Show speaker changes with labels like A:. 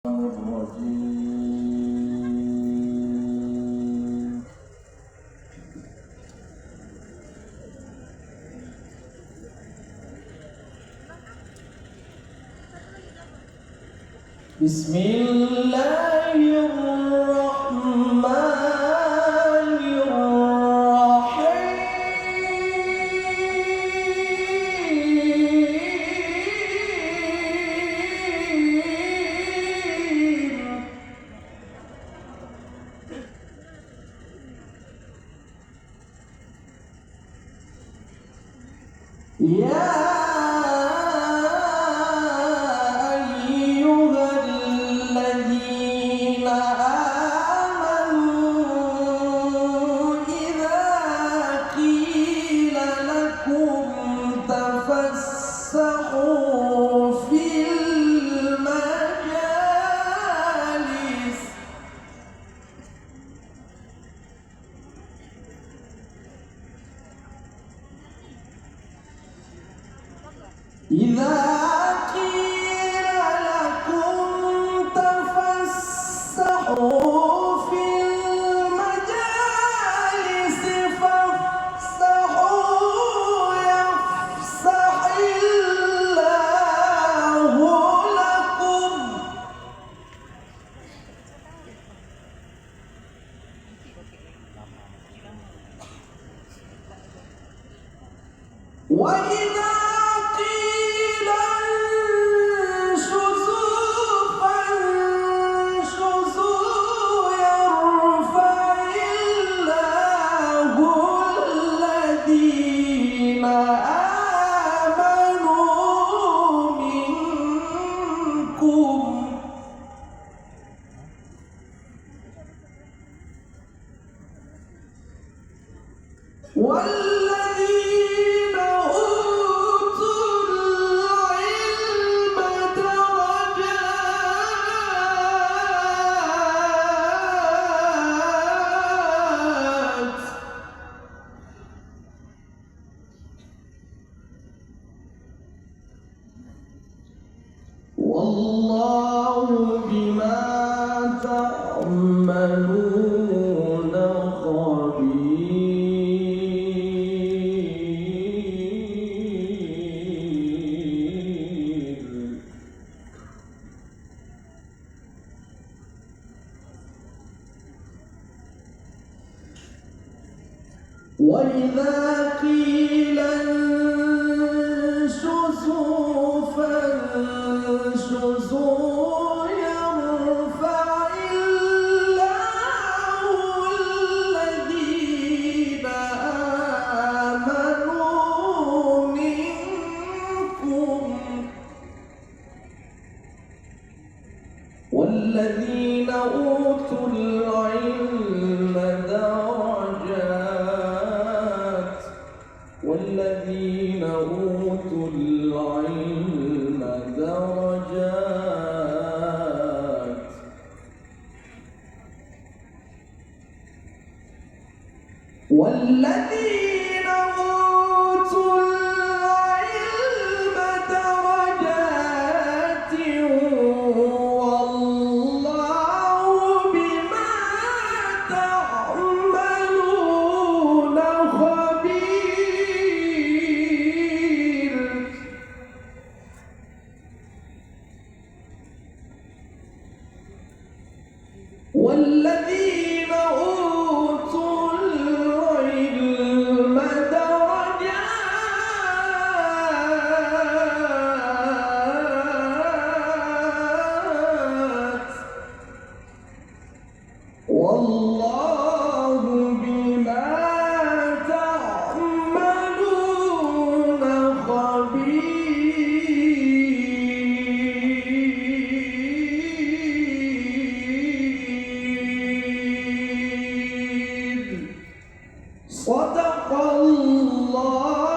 A: الرجيم. بسم الله الرحمن يا أيها الذين آمنوا إذا قيل لكم تفسحوا في المجالس إذا قيل لكم تفسحوا في المجالس فافسحوا يفسح الله لكم وإذا والذين أوتوا العلم درجات والله بما تعملون خبير. وإذا قيل انشزوا فانشزوا يرفع الله الذين آمنوا منكم والذين أوتوا العلم درجات والذين أوتوا العلم درجات والذين أوتوا العلم درجات والله بما تعملون خبير. والذين أوتوا العلم درجات والله بما تعملون خبير. صدق الله